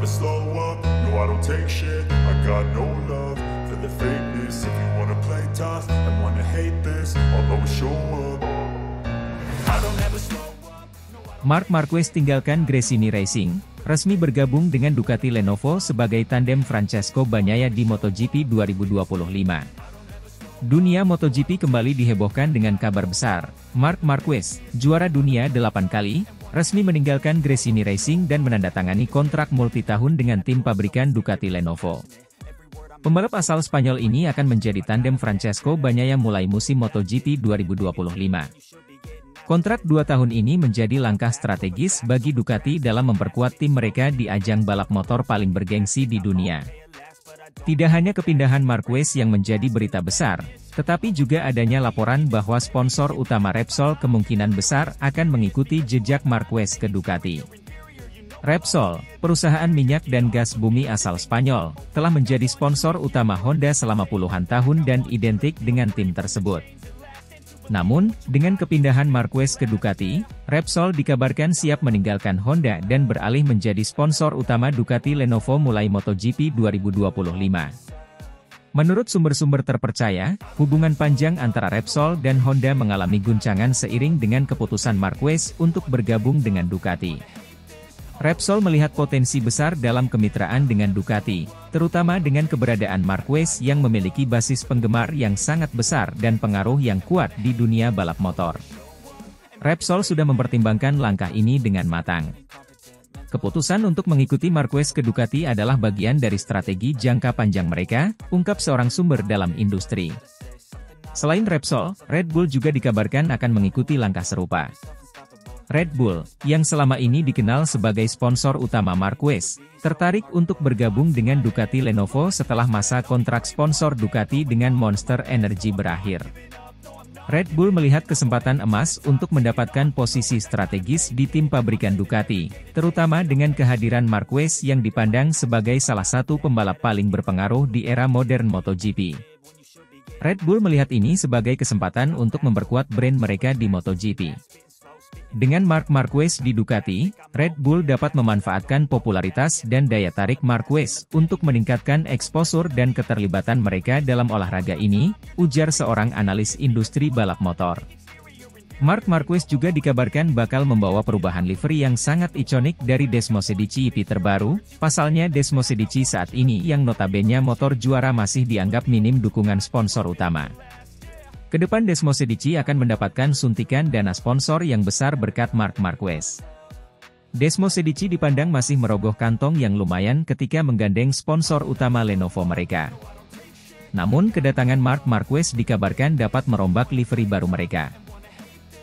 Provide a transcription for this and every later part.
never slow up, no I don't take shit. I got no love for the fakeness. If you wanna play tough and wanna hate this, I'll always show up. I don't ever slow up. Marc Marquez tinggalkan Gresini Racing, resmi bergabung dengan Ducati Lenovo sebagai tandem Francesco Bagnaia di MotoGP 2025. Dunia MotoGP kembali dihebohkan dengan kabar besar. Marc Marquez, juara dunia 8 kali, resmi meninggalkan Gresini Racing dan menandatangani kontrak multitahun dengan tim pabrikan Ducati Lenovo. Pembalap asal Spanyol ini akan menjadi tandem Francesco Bagnaia mulai musim MotoGP 2025. Kontrak 2 tahun ini menjadi langkah strategis bagi Ducati dalam memperkuat tim mereka di ajang balap motor paling bergengsi di dunia. Tidak hanya kepindahan Marquez yang menjadi berita besar, tetapi juga adanya laporan bahwa sponsor utama Repsol kemungkinan besar akan mengikuti jejak Marquez ke Ducati. Repsol, perusahaan minyak dan gas bumi asal Spanyol, telah menjadi sponsor utama Honda selama puluhan tahun dan identik dengan tim tersebut. Namun, dengan kepindahan Marquez ke Ducati, Repsol dikabarkan siap meninggalkan Honda dan beralih menjadi sponsor utama Ducati Lenovo mulai MotoGP 2025. Menurut sumber-sumber terpercaya, hubungan panjang antara Repsol dan Honda mengalami guncangan seiring dengan keputusan Marquez untuk bergabung dengan Ducati. Repsol melihat potensi besar dalam kemitraan dengan Ducati, terutama dengan keberadaan Marquez yang memiliki basis penggemar yang sangat besar dan pengaruh yang kuat di dunia balap motor. Repsol sudah mempertimbangkan langkah ini dengan matang. Keputusan untuk mengikuti Marquez ke Ducati adalah bagian dari strategi jangka panjang mereka, ungkap seorang sumber dalam industri. Selain Repsol, Red Bull juga dikabarkan akan mengikuti langkah serupa. Red Bull, yang selama ini dikenal sebagai sponsor utama Marquez, tertarik untuk bergabung dengan Ducati Lenovo setelah masa kontrak sponsor Ducati dengan Monster Energy berakhir. Red Bull melihat kesempatan emas untuk mendapatkan posisi strategis di tim pabrikan Ducati, terutama dengan kehadiran Marquez yang dipandang sebagai salah satu pembalap paling berpengaruh di era modern MotoGP. Red Bull melihat ini sebagai kesempatan untuk memperkuat brand mereka di MotoGP. Dengan Marc Marquez di Ducati, Red Bull dapat memanfaatkan popularitas dan daya tarik Marquez untuk meningkatkan eksposur dan keterlibatan mereka dalam olahraga ini, ujar seorang analis industri balap motor. Marc Marquez juga dikabarkan bakal membawa perubahan livery yang sangat ikonik dari Desmosedici EP terbaru, pasalnya Desmosedici saat ini yang notabene motor juara masih dianggap minim dukungan sponsor utama. Kedepan Desmosedici akan mendapatkan suntikan dana sponsor yang besar berkat Marc Marquez. Desmosedici dipandang masih merogoh kantong yang lumayan ketika menggandeng sponsor utama Lenovo mereka. Namun kedatangan Marc Marquez dikabarkan dapat merombak livery baru mereka.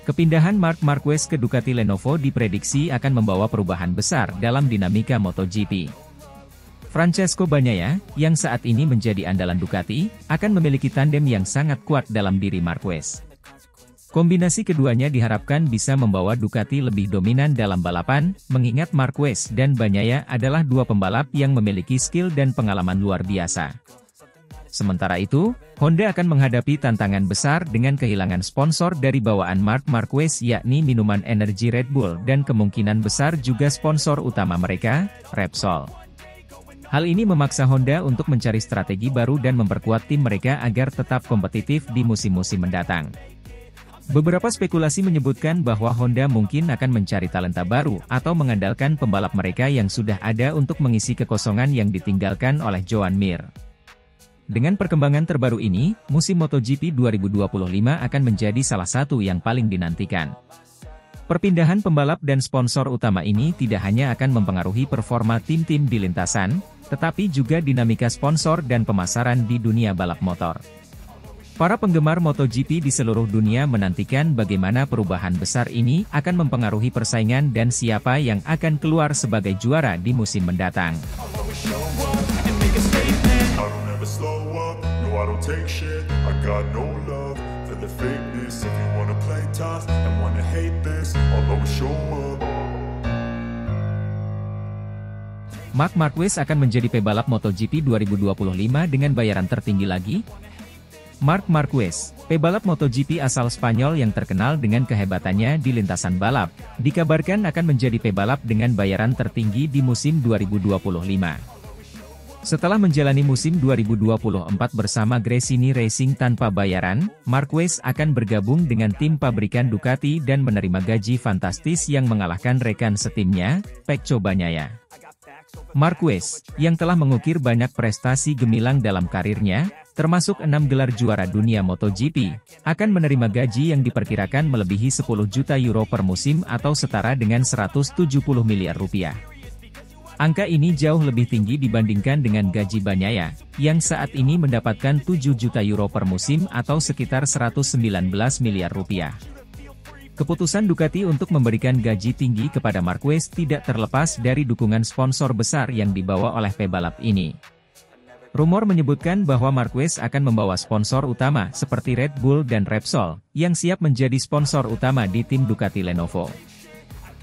Kepindahan Marc Marquez ke Ducati Lenovo diprediksi akan membawa perubahan besar dalam dinamika MotoGP. Francesco Bagnaia, yang saat ini menjadi andalan Ducati, akan memiliki tandem yang sangat kuat dalam diri Marquez. Kombinasi keduanya diharapkan bisa membawa Ducati lebih dominan dalam balapan, mengingat Marquez dan Bagnaia adalah dua pembalap yang memiliki skill dan pengalaman luar biasa. Sementara itu, Honda akan menghadapi tantangan besar dengan kehilangan sponsor dari bawaan Marc Marquez yakni minuman energi Red Bull dan kemungkinan besar juga sponsor utama mereka, Repsol. Hal ini memaksa Honda untuk mencari strategi baru dan memperkuat tim mereka agar tetap kompetitif di musim-musim mendatang. Beberapa spekulasi menyebutkan bahwa Honda mungkin akan mencari talenta baru atau mengandalkan pembalap mereka yang sudah ada untuk mengisi kekosongan yang ditinggalkan oleh Joan Mir. Dengan perkembangan terbaru ini, musim MotoGP 2025 akan menjadi salah satu yang paling dinantikan. Perpindahan pembalap dan sponsor utama ini tidak hanya akan mempengaruhi performa tim-tim di lintasan, tetapi juga dinamika sponsor dan pemasaran di dunia balap motor. Para penggemar MotoGP di seluruh dunia menantikan bagaimana perubahan besar ini akan mempengaruhi persaingan dan siapa yang akan keluar sebagai juara di musim mendatang. Marc Marquez akan menjadi pebalap MotoGP 2025 dengan bayaran tertinggi lagi? Marc Marquez, pebalap MotoGP asal Spanyol yang terkenal dengan kehebatannya di lintasan balap, dikabarkan akan menjadi pebalap dengan bayaran tertinggi di musim 2025. Setelah menjalani musim 2024 bersama Gresini Racing tanpa bayaran, Marquez akan bergabung dengan tim pabrikan Ducati dan menerima gaji fantastis yang mengalahkan rekan setimnya, Pecco Bagnaia. Marquez, yang telah mengukir banyak prestasi gemilang dalam karirnya, termasuk 6 gelar juara dunia MotoGP, akan menerima gaji yang diperkirakan melebihi 10 juta euro per musim atau setara dengan 170 miliar rupiah. Angka ini jauh lebih tinggi dibandingkan dengan gaji Bagnaia, yang saat ini mendapatkan 7 juta euro per musim atau sekitar 119 miliar rupiah. Keputusan Ducati untuk memberikan gaji tinggi kepada Marquez tidak terlepas dari dukungan sponsor besar yang dibawa oleh pebalap ini. Rumor menyebutkan bahwa Marquez akan membawa sponsor utama seperti Red Bull dan Repsol, yang siap menjadi sponsor utama di tim Ducati Lenovo.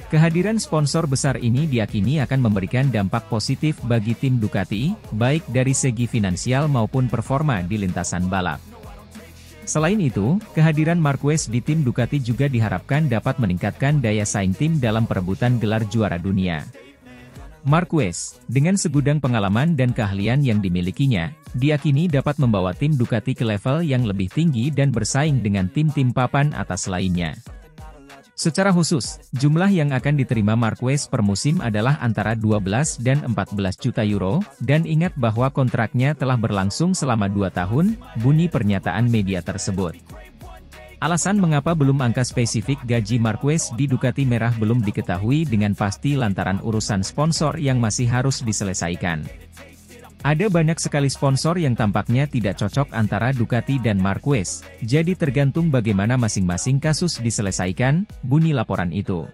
Kehadiran sponsor besar ini diyakini akan memberikan dampak positif bagi tim Ducati, baik dari segi finansial maupun performa di lintasan balap. Selain itu, kehadiran Marquez di tim Ducati juga diharapkan dapat meningkatkan daya saing tim dalam perebutan gelar juara dunia. Marquez, dengan segudang pengalaman dan keahlian yang dimilikinya, diyakini dapat membawa tim Ducati ke level yang lebih tinggi dan bersaing dengan tim-tim papan atas lainnya. Secara khusus, jumlah yang akan diterima Marquez per musim adalah antara 12 dan 14 juta euro, dan ingat bahwa kontraknya telah berlangsung selama 2 tahun, bunyi pernyataan media tersebut. Alasan mengapa belum angka spesifik gaji Marquez di Ducati Merah belum diketahui dengan pasti lantaran urusan sponsor yang masih harus diselesaikan. Ada banyak sekali sponsor yang tampaknya tidak cocok antara Ducati dan Marquez, jadi tergantung bagaimana masing-masing kasus diselesaikan, bunyi laporan itu.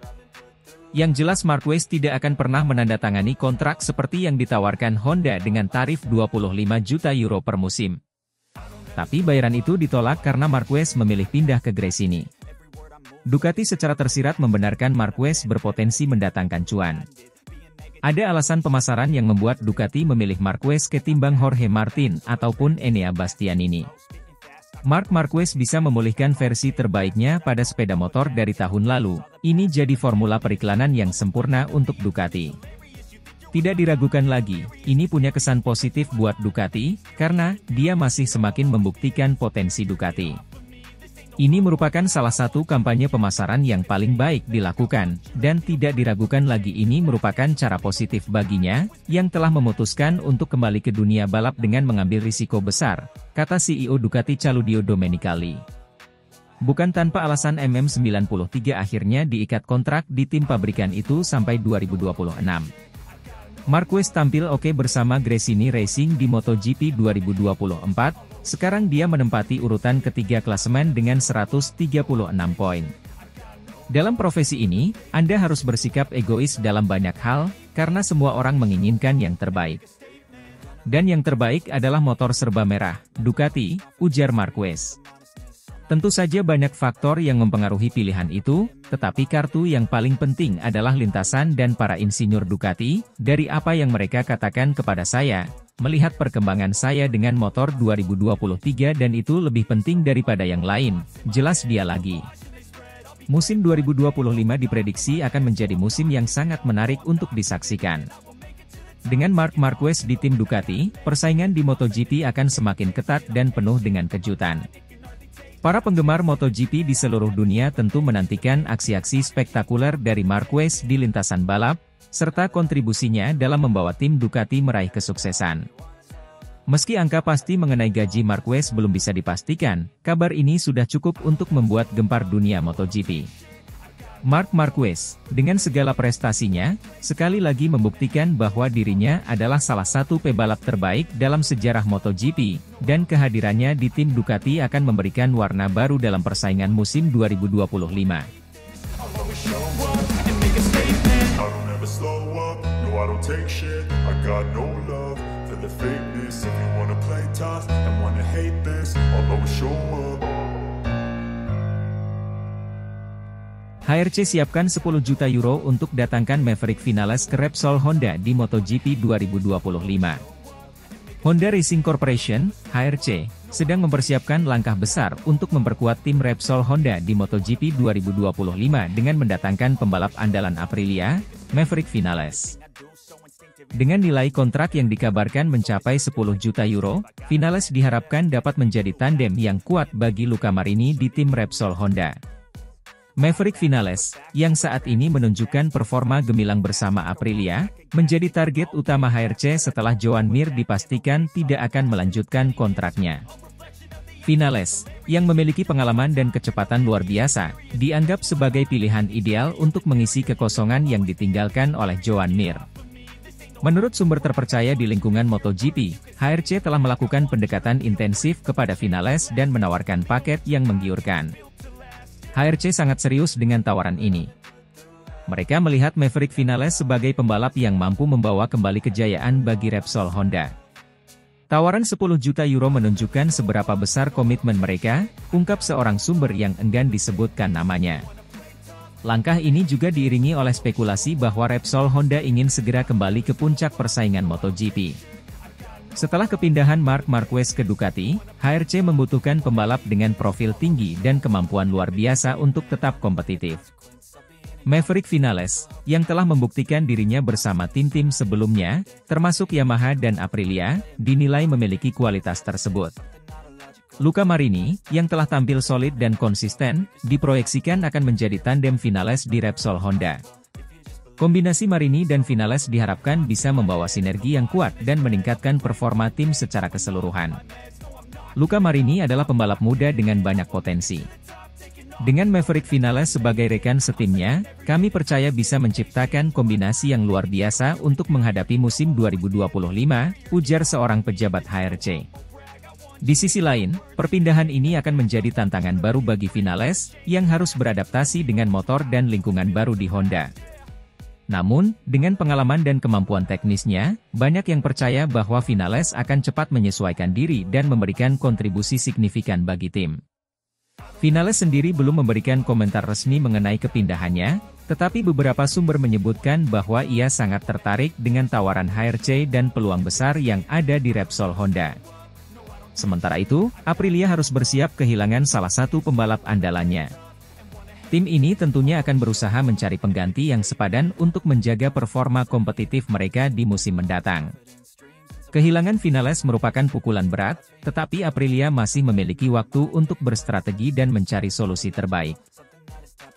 Yang jelas Marquez tidak akan pernah menandatangani kontrak seperti yang ditawarkan Honda dengan tarif 25 juta euro per musim. Tapi bayaran itu ditolak karena Marquez memilih pindah ke Gresini. Ducati secara tersirat membenarkan Marquez berpotensi mendatangkan cuan. Ada alasan pemasaran yang membuat Ducati memilih Marquez ketimbang Jorge Martin ataupun Enea Bastianini. Marc Marquez bisa memulihkan versi terbaiknya pada sepeda motor dari tahun lalu. Ini jadi formula periklanan yang sempurna untuk Ducati. Tidak diragukan lagi, ini punya kesan positif buat Ducati, karena dia masih semakin membuktikan potensi Ducati. Ini merupakan salah satu kampanye pemasaran yang paling baik dilakukan, dan tidak diragukan lagi ini merupakan cara positif baginya, yang telah memutuskan untuk kembali ke dunia balap dengan mengambil risiko besar, kata CEO Ducati Claudio Domenicali. Bukan tanpa alasan MM93 akhirnya diikat kontrak di tim pabrikan itu sampai 2026. Marquez tampil oke bersama Gresini Racing di MotoGP 2024, sekarang dia menempati urutan ketiga klasemen dengan 136 poin. Dalam profesi ini, Anda harus bersikap egois dalam banyak hal, karena semua orang menginginkan yang terbaik. Dan yang terbaik adalah motor serba merah, Ducati, ujar Marquez. Tentu saja banyak faktor yang mempengaruhi pilihan itu, tetapi kartu yang paling penting adalah lintasan dan para insinyur Ducati, dari apa yang mereka katakan kepada saya, melihat perkembangan saya dengan motor 2023 dan itu lebih penting daripada yang lain, jelas dia lagi. Musim 2025 diprediksi akan menjadi musim yang sangat menarik untuk disaksikan. Dengan Marc Marquez di tim Ducati, persaingan di MotoGP akan semakin ketat dan penuh dengan kejutan. Para penggemar MotoGP di seluruh dunia tentu menantikan aksi-aksi spektakuler dari Marquez di lintasan balap, serta kontribusinya dalam membawa tim Ducati meraih kesuksesan. Meski angka pasti mengenai gaji Marquez belum bisa dipastikan, kabar ini sudah cukup untuk membuat gempar dunia MotoGP. Marc Marquez, dengan segala prestasinya, sekali lagi membuktikan bahwa dirinya adalah salah satu pebalap terbaik dalam sejarah MotoGP, dan kehadirannya di tim Ducati akan memberikan warna baru dalam persaingan musim 2025. HRC siapkan 10 juta euro untuk datangkan Maverick Vinales ke Repsol Honda di MotoGP 2025. Honda Racing Corporation, HRC, sedang mempersiapkan langkah besar untuk memperkuat tim Repsol Honda di MotoGP 2025 dengan mendatangkan pembalap andalan Aprilia, Maverick Viñales. Dengan nilai kontrak yang dikabarkan mencapai 10 juta euro, Viñales diharapkan dapat menjadi tandem yang kuat bagi Luca Marini di tim Repsol Honda. Maverick Viñales, yang saat ini menunjukkan performa gemilang bersama Aprilia, menjadi target utama HRC setelah Joan Mir dipastikan tidak akan melanjutkan kontraknya. Viñales, yang memiliki pengalaman dan kecepatan luar biasa, dianggap sebagai pilihan ideal untuk mengisi kekosongan yang ditinggalkan oleh Joan Mir. Menurut sumber terpercaya di lingkungan MotoGP, HRC telah melakukan pendekatan intensif kepada Viñales dan menawarkan paket yang menggiurkan. HRC sangat serius dengan tawaran ini. Mereka melihat Maverick Viñales sebagai pembalap yang mampu membawa kembali kejayaan bagi Repsol Honda. Tawaran 10 juta euro menunjukkan seberapa besar komitmen mereka, ungkap seorang sumber yang enggan disebutkan namanya. Langkah ini juga diiringi oleh spekulasi bahwa Repsol Honda ingin segera kembali ke puncak persaingan MotoGP. Setelah kepindahan Marc Marquez ke Ducati, HRC membutuhkan pembalap dengan profil tinggi dan kemampuan luar biasa untuk tetap kompetitif. Maverick Viñales, yang telah membuktikan dirinya bersama tim-tim sebelumnya, termasuk Yamaha dan Aprilia, dinilai memiliki kualitas tersebut. Luca Marini, yang telah tampil solid dan konsisten, diproyeksikan akan menjadi tandem Viñales di Repsol Honda. Kombinasi Marini dan Viñales diharapkan bisa membawa sinergi yang kuat dan meningkatkan performa tim secara keseluruhan. Luca Marini adalah pembalap muda dengan banyak potensi. Dengan Maverick Viñales sebagai rekan setimnya, kami percaya bisa menciptakan kombinasi yang luar biasa untuk menghadapi musim 2025, ujar seorang pejabat HRC. Di sisi lain, perpindahan ini akan menjadi tantangan baru bagi Viñales, yang harus beradaptasi dengan motor dan lingkungan baru di Honda. Namun, dengan pengalaman dan kemampuan teknisnya, banyak yang percaya bahwa Viñales akan cepat menyesuaikan diri dan memberikan kontribusi signifikan bagi tim. Viñales sendiri belum memberikan komentar resmi mengenai kepindahannya, tetapi beberapa sumber menyebutkan bahwa ia sangat tertarik dengan tawaran HRC dan peluang besar yang ada di Repsol Honda. Sementara itu, Aprilia harus bersiap kehilangan salah satu pembalap andalannya. Tim ini tentunya akan berusaha mencari pengganti yang sepadan untuk menjaga performa kompetitif mereka di musim mendatang. Kehilangan Viñales merupakan pukulan berat, tetapi Aprilia masih memiliki waktu untuk berstrategi dan mencari solusi terbaik.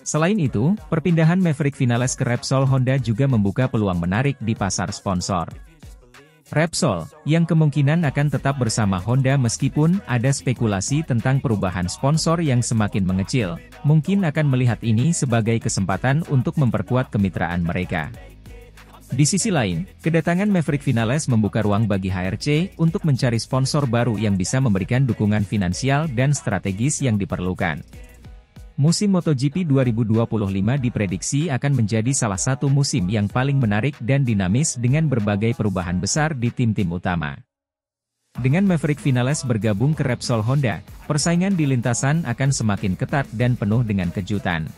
Selain itu, perpindahan Maverick Viñales ke Repsol Honda juga membuka peluang menarik di pasar sponsor. Repsol, yang kemungkinan akan tetap bersama Honda meskipun ada spekulasi tentang perubahan sponsor yang semakin mengecil, mungkin akan melihat ini sebagai kesempatan untuk memperkuat kemitraan mereka. Di sisi lain, kedatangan Maverick Viñales membuka ruang bagi HRC untuk mencari sponsor baru yang bisa memberikan dukungan finansial dan strategis yang diperlukan. Musim MotoGP 2025 diprediksi akan menjadi salah satu musim yang paling menarik dan dinamis dengan berbagai perubahan besar di tim-tim utama. Dengan Maverick Viñales bergabung ke Repsol Honda, persaingan di lintasan akan semakin ketat dan penuh dengan kejutan.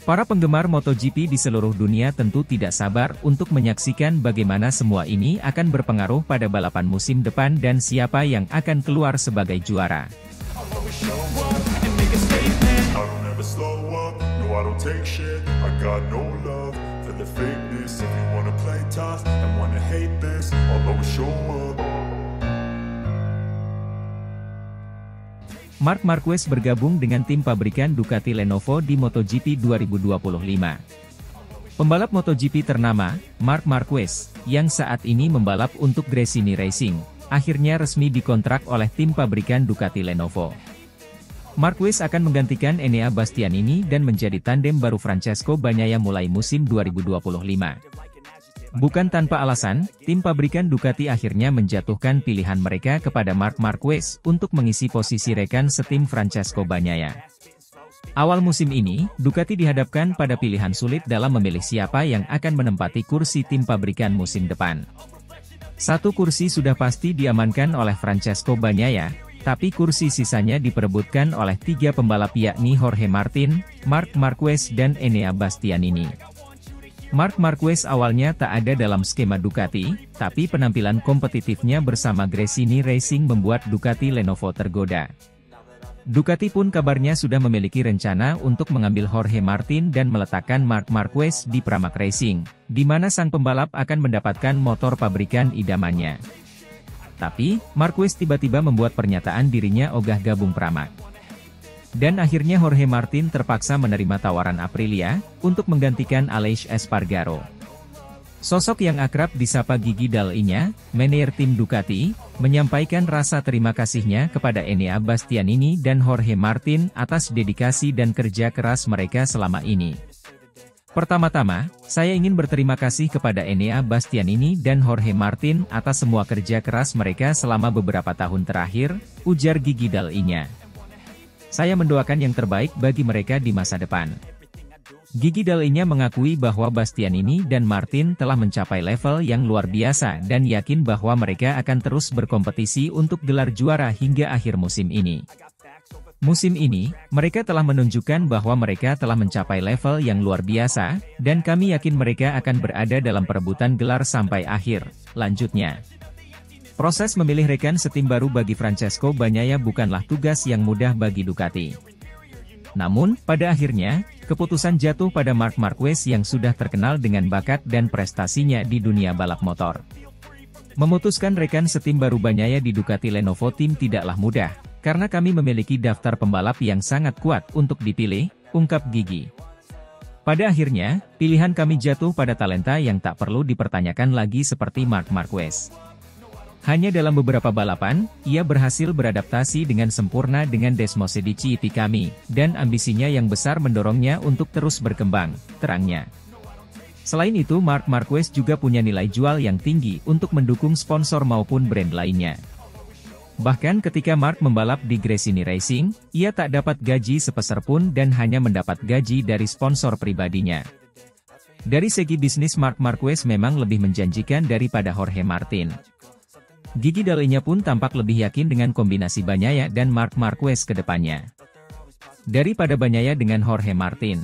Para penggemar MotoGP di seluruh dunia tentu tidak sabar untuk menyaksikan bagaimana semua ini akan berpengaruh pada balapan musim depan dan siapa yang akan keluar sebagai juara. I don't take shit, I got no love for the fakeness. If you wanna play tough and wanna hate this, I'll always show up. Marc Marquez bergabung dengan tim pabrikan Ducati Lenovo di MotoGP 2025. Pembalap MotoGP ternama, Marc Marquez, yang saat ini membalap untuk Gresini Racing, akhirnya resmi dikontrak oleh tim pabrikan Ducati Lenovo. Marquez akan menggantikan Enea Bastianini dan menjadi tandem baru Francesco Bagnaia mulai musim 2025. Bukan tanpa alasan, tim pabrikan Ducati akhirnya menjatuhkan pilihan mereka kepada Marc Marquez untuk mengisi posisi rekan setim Francesco Bagnaia. Awal musim ini, Ducati dihadapkan pada pilihan sulit dalam memilih siapa yang akan menempati kursi tim pabrikan musim depan. Satu kursi sudah pasti diamankan oleh Francesco Bagnaia, tapi kursi sisanya diperebutkan oleh tiga pembalap yakni Jorge Martin, Marc Marquez dan Enea Bastianini. Marc Marquez awalnya tak ada dalam skema Ducati, tapi penampilan kompetitifnya bersama Gresini Racing membuat Ducati Lenovo tergoda. Ducati pun kabarnya sudah memiliki rencana untuk mengambil Jorge Martin dan meletakkan Marc Marquez di Pramac Racing, di mana sang pembalap akan mendapatkan motor pabrikan idamannya. Tapi, Marquez tiba-tiba membuat pernyataan dirinya ogah gabung Pramac. Dan akhirnya Jorge Martin terpaksa menerima tawaran Aprilia, untuk menggantikan Aleix Espargaro. Sosok yang akrab disapa Gigi Dall'Igna, manajer tim Ducati, menyampaikan rasa terima kasihnya kepada Enea Bastianini dan Jorge Martin atas dedikasi dan kerja keras mereka selama ini. Pertama-tama, saya ingin berterima kasih kepada Enea Bastianini dan Jorge Martin atas semua kerja keras mereka selama beberapa tahun terakhir, ujar Gigi Dall'Igna. Saya mendoakan yang terbaik bagi mereka di masa depan. Gigi Dall'Igna mengakui bahwa Bastianini dan Martin telah mencapai level yang luar biasa dan yakin bahwa mereka akan terus berkompetisi untuk gelar juara hingga akhir musim ini. Musim ini, mereka telah menunjukkan bahwa mereka telah mencapai level yang luar biasa, dan kami yakin mereka akan berada dalam perebutan gelar sampai akhir, lanjutnya. Proses memilih rekan setim baru bagi Francesco Bagnaia bukanlah tugas yang mudah bagi Ducati. Namun, pada akhirnya, keputusan jatuh pada Marc Marquez yang sudah terkenal dengan bakat dan prestasinya di dunia balap motor. Memutuskan rekan setim baru Bagnaia di Ducati Lenovo Team tidaklah mudah, karena kami memiliki daftar pembalap yang sangat kuat untuk dipilih, ungkap Gigi. Pada akhirnya, pilihan kami jatuh pada talenta yang tak perlu dipertanyakan lagi seperti Marc Marquez. Hanya dalam beberapa balapan, ia berhasil beradaptasi dengan sempurna dengan Desmosedici kami, dan ambisinya yang besar mendorongnya untuk terus berkembang, terangnya. Selain itu Marc Marquez juga punya nilai jual yang tinggi untuk mendukung sponsor maupun brand lainnya. Bahkan ketika Marc membalap di Gresini Racing, ia tak dapat gaji sepeser pun dan hanya mendapat gaji dari sponsor pribadinya. Dari segi bisnis Marc Marquez memang lebih menjanjikan daripada Jorge Martin. Gigi Dall'Igna pun tampak lebih yakin dengan kombinasi Bagnaia dan Marc Marquez ke depannya, daripada Bagnaia dengan Jorge Martin.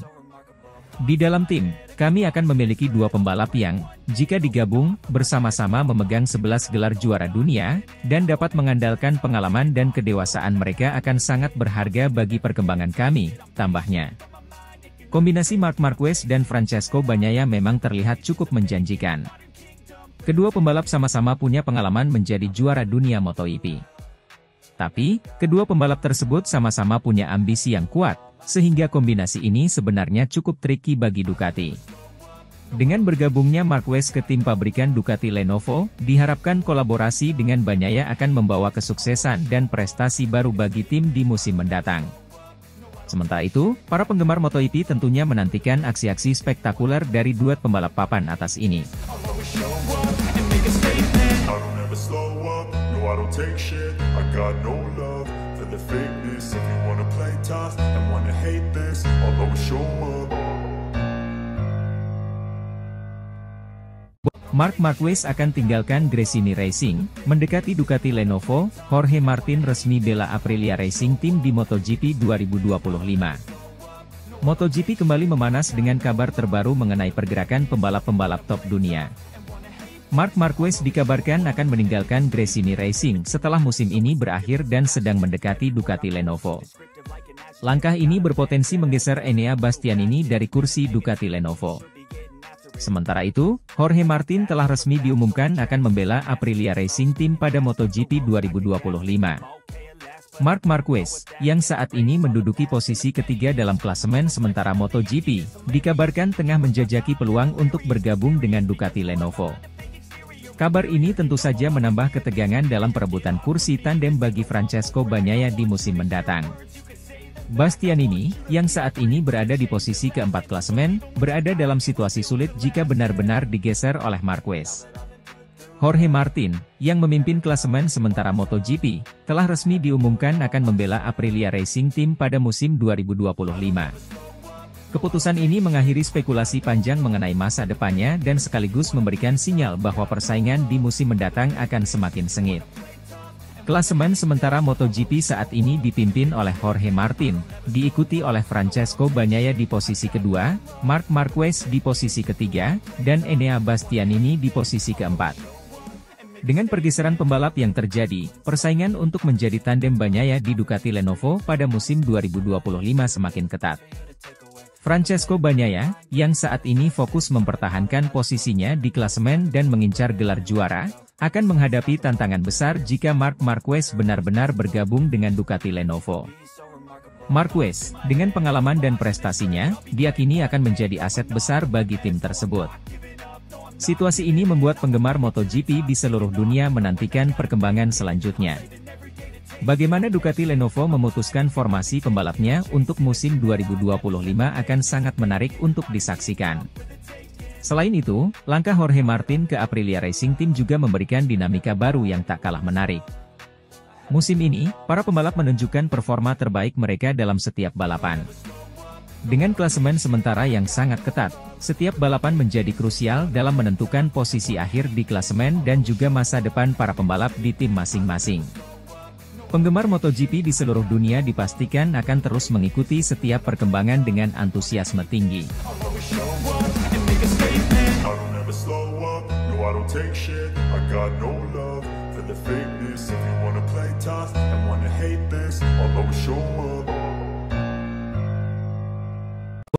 Di dalam tim, kami akan memiliki dua pembalap yang, jika digabung, bersama-sama memegang 11 gelar juara dunia, dan dapat mengandalkan pengalaman dan kedewasaan mereka akan sangat berharga bagi perkembangan kami, tambahnya. Kombinasi Marc Marquez dan Francesco Bagnaia memang terlihat cukup menjanjikan. Kedua pembalap sama-sama punya pengalaman menjadi juara dunia MotoGP. Tapi, kedua pembalap tersebut sama-sama punya ambisi yang kuat, sehingga kombinasi ini sebenarnya cukup tricky bagi Ducati. Dengan bergabungnya Marquez ke tim pabrikan Ducati Lenovo, diharapkan kolaborasi dengan Bagnaia akan membawa kesuksesan dan prestasi baru bagi tim di musim mendatang. Sementara itu, para penggemar MotoGP tentunya menantikan aksi-aksi spektakuler dari duet pembalap papan atas ini. I don't take shit, I got no love for the fakeness. If you wanna play tough and wanna hate this, I'll always show up. Marc Marquez akan tinggalkan Gresini Racing, mendekati Ducati Lenovo. Jorge Martin resmi bela Aprilia Racing Team di MotoGP 2025. MotoGP kembali memanas dengan kabar terbaru mengenai pergerakan pembalap-pembalap top dunia. Marc Marquez dikabarkan akan meninggalkan Gresini Racing setelah musim ini berakhir dan sedang mendekati Ducati Lenovo. Langkah ini berpotensi menggeser Enea Bastianini dari kursi Ducati Lenovo. Sementara itu, Jorge Martin telah resmi diumumkan akan membela Aprilia Racing Team pada MotoGP 2025. Marc Marquez, yang saat ini menduduki posisi ketiga dalam klasemen sementara MotoGP, dikabarkan tengah menjajaki peluang untuk bergabung dengan Ducati Lenovo. Kabar ini tentu saja menambah ketegangan dalam perebutan kursi tandem bagi Francesco Bagnaia di musim mendatang. Bastianini, yang saat ini berada di posisi keempat klasemen, berada dalam situasi sulit jika benar-benar digeser oleh Marquez. Jorge Martin, yang memimpin klasemen sementara MotoGP, telah resmi diumumkan akan membela Aprilia Racing Team pada musim 2025. Keputusan ini mengakhiri spekulasi panjang mengenai masa depannya dan sekaligus memberikan sinyal bahwa persaingan di musim mendatang akan semakin sengit. Klasemen sementara MotoGP saat ini dipimpin oleh Jorge Martin, diikuti oleh Francesco Bagnaia di posisi kedua, Marc Marquez di posisi ketiga, dan Enea Bastianini di posisi keempat. Dengan pergeseran pembalap yang terjadi, persaingan untuk menjadi tandem Bagnaia di Ducati Lenovo pada musim 2025 semakin ketat. Francesco Bagnaia, yang saat ini fokus mempertahankan posisinya di klasemen dan mengincar gelar juara, akan menghadapi tantangan besar jika Marc Marquez benar-benar bergabung dengan Ducati Lenovo. Marquez, dengan pengalaman dan prestasinya, diyakini akan menjadi aset besar bagi tim tersebut. Situasi ini membuat penggemar MotoGP di seluruh dunia menantikan perkembangan selanjutnya. Bagaimana Ducati Lenovo memutuskan formasi pembalapnya untuk musim 2025 akan sangat menarik untuk disaksikan. Selain itu, langkah Jorge Martin ke Aprilia Racing Team juga memberikan dinamika baru yang tak kalah menarik. Musim ini, para pembalap menunjukkan performa terbaik mereka dalam setiap balapan. Dengan klasemen sementara yang sangat ketat, setiap balapan menjadi krusial dalam menentukan posisi akhir di klasemen dan juga masa depan para pembalap di tim masing-masing. Penggemar MotoGP di seluruh dunia dipastikan akan terus mengikuti setiap perkembangan dengan antusiasme tinggi. I don't take shit, I got no love for the fakeness. If you wanna play tough and wanna hate this, I'll always show up.